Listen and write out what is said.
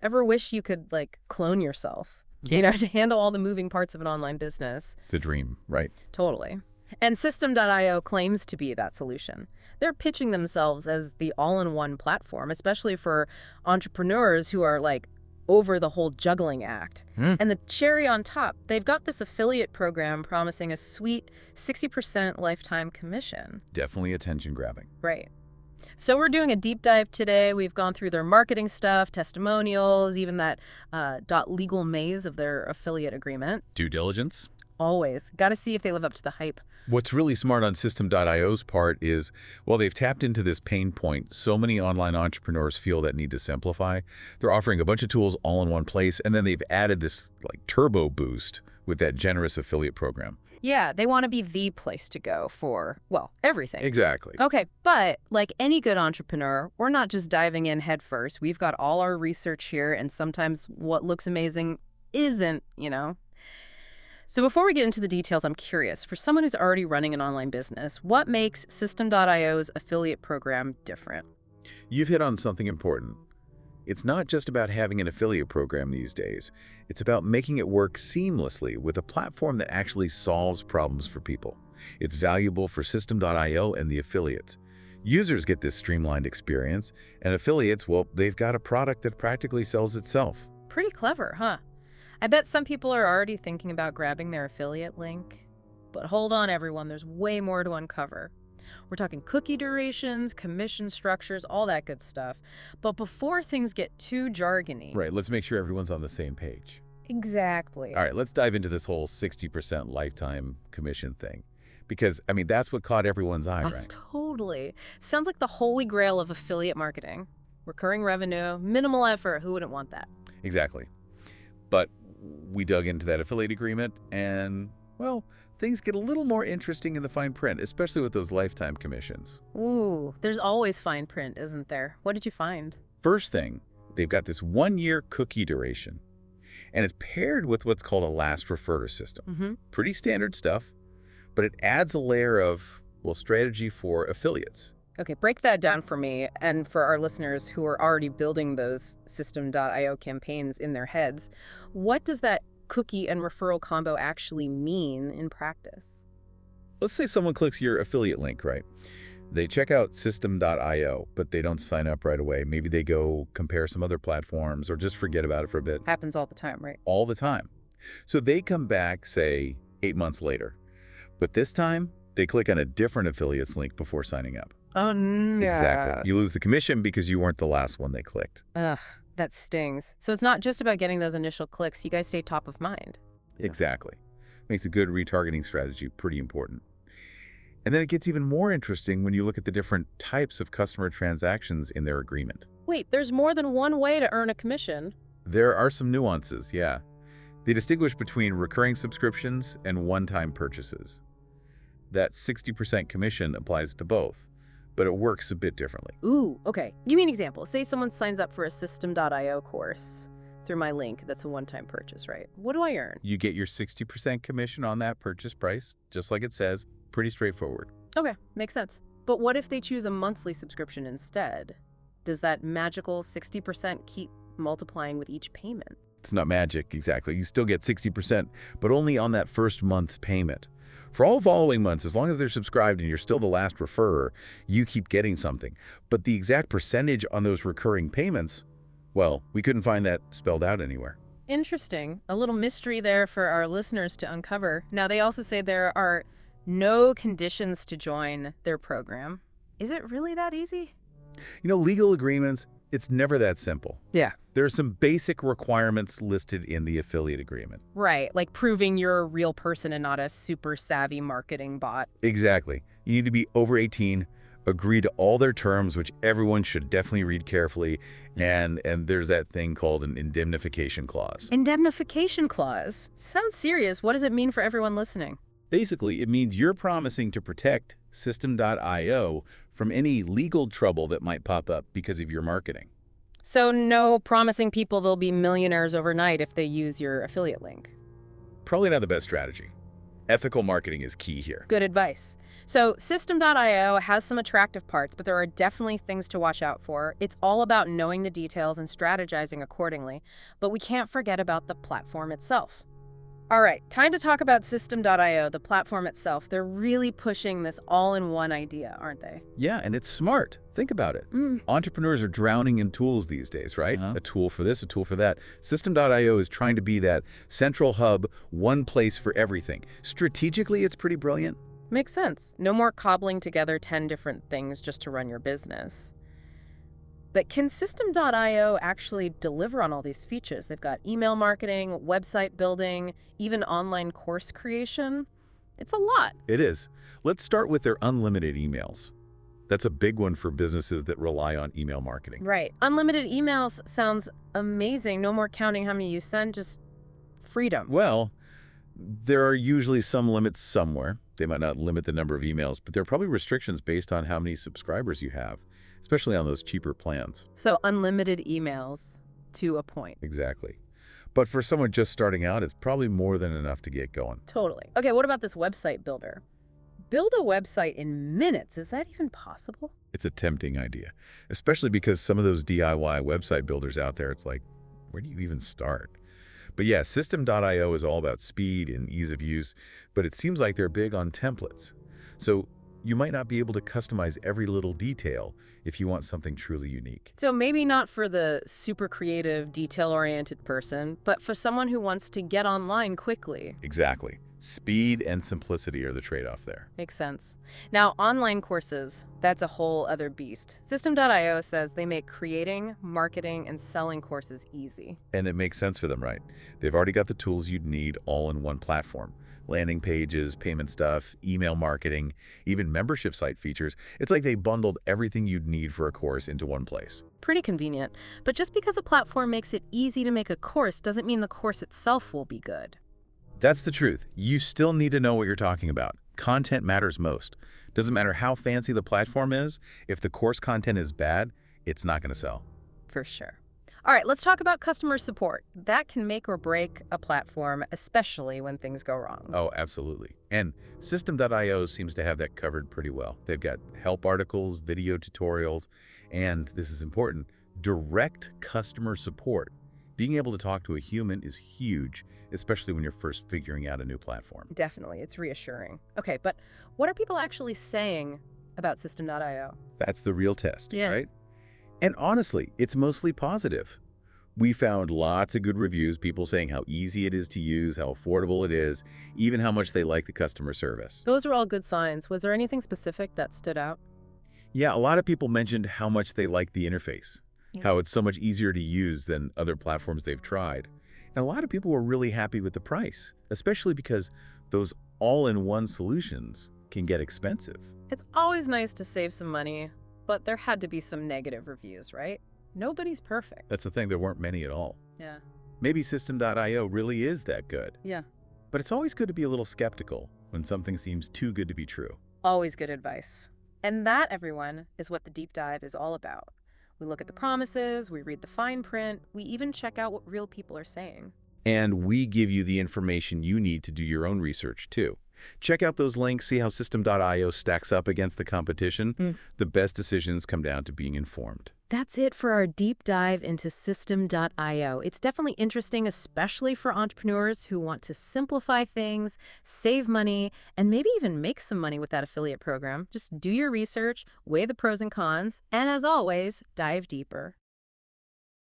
Ever wish you could, like, clone yourself? Yeah. You know, to handle all the moving parts of an online business. It's a dream, right? Totally. And System.io claims to be that solution. They're pitching themselves as the all-in-one platform, especially for entrepreneurs who are, like, over the whole juggling act. And the cherry on top, they've got this affiliate program promising a sweet 60% lifetime commission. Definitely attention grabbing. Right. So we're doing a deep dive today. We've gone through their marketing stuff, testimonials, even that legal maze of their affiliate agreement. Due diligence. Always. Got to see if they live up to the hype. What's really smart on Systeme.io's part is, well, they've tapped into this pain point so many online entrepreneurs feel that need to simplify. They're offering a bunch of tools all in one place, and then they've added this like turbo boost with that generous affiliate program. Yeah, they want to be the place to go for, well, everything. Exactly. Okay, but like any good entrepreneur, we're not just diving in head first. We've got all our research here, and sometimes what looks amazing isn't, you know. So before we get into the details, I'm curious, for someone who's already running an online business, what makes Systeme.io's affiliate program different? You've hit on something important. It's not just about having an affiliate program these days. It's about making it work seamlessly with a platform that actually solves problems for people. It's valuable for Systeme.io and the affiliates. Users get this streamlined experience, and affiliates, well, they've got a product that practically sells itself. Pretty clever, huh? I bet some people are already thinking about grabbing their affiliate link. But hold on, everyone, there's way more to uncover. We're talking cookie durations, commission structures, all that good stuff. But before things get too jargony... Right, let's make sure everyone's on the same page. Exactly. All right, let's dive into this whole 60% lifetime commission thing. Because, I mean, that's what caught everyone's eye, right? Totally. Sounds like the holy grail of affiliate marketing. Recurring revenue, minimal effort. Who wouldn't want that? Exactly. But we dug into that affiliate agreement and, well, things get a little more interesting in the fine print, especially with those lifetime commissions. Ooh, there's always fine print, isn't there? What did you find? First thing, they've got this 1-year cookie duration, and it's paired with what's called a last referrer system. Pretty standard stuff, but it adds a layer of, well, strategy for affiliates. Okay, break that down for me and for our listeners who are already building those Systeme.io campaigns in their heads. What does that cookie and referral combo actually mean in practice? Let's say someone clicks your affiliate link, right? They check out Systeme.io, but they don't sign up right away. Maybe they go compare some other platforms or just forget about it for a bit. Happens all the time, right? All the time. So they come back, say, 8 months later. But this time, they click on a different affiliate's link before signing up. Oh, no. Exactly. You lose the commission because you weren't the last one they clicked. Ugh, that stings. So it's not just about getting those initial clicks. You guys stay top of mind. Exactly. Makes a good retargeting strategy pretty important. And then it gets even more interesting when you look at the different types of customer transactions in their agreement. Wait, there's more than one way to earn a commission. There are some nuances, yeah. They distinguish between recurring subscriptions and one-time purchases. That 60% commission applies to both, but it works a bit differently. Ooh, okay. Give me an example. Say someone signs up for a Systeme.io course through my link. That's a one-time purchase, right? What do I earn? You get your 60% commission on that purchase price, just like it says. Pretty straightforward. Okay, makes sense. But what if they choose a monthly subscription instead? Does that magical 60% keep multiplying with each payment? It's not magic, exactly. You still get 60%, but only on that first month's payment. For all following months, as long as they're subscribed and you're still the last referrer, you keep getting something. But the exact percentage on those recurring payments, well, we couldn't find that spelled out anywhere. Interesting. A little mystery there for our listeners to uncover. Now, they also say there are no conditions to join their program. Is it really that easy? You know, legal agreements, it's never that simple. Yeah. There are some basic requirements listed in the affiliate agreement. Right, like proving you're a real person and not a super savvy marketing bot. Exactly. You need to be over 18, agree to all their terms, which everyone should definitely read carefully, and there's that thing called an indemnification clause. Indemnification clause? Sounds serious. What does it mean for everyone listening? Basically, it means you're promising to protect Systeme.io from any legal trouble that might pop up because of your marketing. So no promising people they'll be millionaires overnight if they use your affiliate link. Probably not the best strategy. Ethical marketing is key here. Good advice. So Systeme.io has some attractive parts, but there are definitely things to watch out for. It's all about knowing the details and strategizing accordingly, but we can't forget about the platform itself. All right, time to talk about Systeme.io, the platform itself. They're really pushing this all-in-one idea, aren't they? Yeah, and it's smart. Think about it. Mm. Entrepreneurs are drowning in tools these days, right? A tool for this, a tool for that. System.io is trying to be that central hub, one place for everything. Strategically, it's pretty brilliant. Makes sense. No more cobbling together 10 different things just to run your business. But can Systeme.io actually deliver on all these features? They've got email marketing, website building, even online course creation. It's a lot. It is. Let's start with their unlimited emails. That's a big one for businesses that rely on email marketing. Right. Unlimited emails sounds amazing. No more counting how many you send, just freedom. Well, there are usually some limits somewhere. They might not limit the number of emails, but there are probably restrictions based on how many subscribers you have, especially on those cheaper plans. So unlimited emails to a point. Exactly. But for someone just starting out, it's probably more than enough to get going. Totally. Okay, what about this website builder? Build a website in minutes. Is that even possible? It's a tempting idea, especially because some of those DIY website builders out there, it's like, where do you even start? But yeah, System.io is all about speed and ease of use, but it seems like they're big on templates. So you might not be able to customize every little detail if you want something truly unique. So maybe not for the super creative, detail-oriented person, but for someone who wants to get online quickly. Exactly. Speed and simplicity are the trade-off there. Makes sense. Now, online courses, that's a whole other beast. System.io says they make creating, marketing, and selling courses easy. And it makes sense for them, right? They've already got the tools you'd need all in one platform. Landing pages, payment stuff, email marketing, even membership site features. It's like they bundled everything you'd need for a course into one place. Pretty convenient. But just because a platform makes it easy to make a course doesn't mean the course itself will be good. That's the truth. You still need to know what you're talking about. Content matters most. Doesn't matter how fancy the platform is, if the course content is bad, it's not going to sell. For sure. All right, let's talk about customer support. That can make or break a platform, especially when things go wrong. Oh, absolutely. And System.io seems to have that covered pretty well. They've got help articles, video tutorials, and this is important, direct customer support. Being able to talk to a human is huge, especially when you're first figuring out a new platform. Definitely, it's reassuring. Okay, but what are people actually saying about System.io? That's the real test, Yeah. right? And honestly, it's mostly positive. We found lots of good reviews, people saying how easy it is to use, how affordable it is, even how much they like the customer service. Those are all good signs. Was there anything specific that stood out? Yeah, a lot of people mentioned how much they like the interface, how it's so much easier to use than other platforms they've tried. And a lot of people were really happy with the price, especially because those all-in-one solutions can get expensive. It's always nice to save some money, but there had to be some negative reviews, right? Nobody's perfect. That's the thing, there weren't many at all. Yeah. Maybe System.io really is that good. Yeah. But it's always good to be a little skeptical when something seems too good to be true. Always good advice. And that, everyone, is what the deep dive is all about. We look at the promises, we read the fine print, we even check out what real people are saying. And we give you the information you need to do your own research, too. Check out those links, see how System.io stacks up against the competition. The best decisions come down to being informed. That's it for our deep dive into Systeme.io. It's definitely interesting, especially for entrepreneurs who want to simplify things, save money, and maybe even make some money with that affiliate program. Just do your research, weigh the pros and cons, and as always, dive deeper.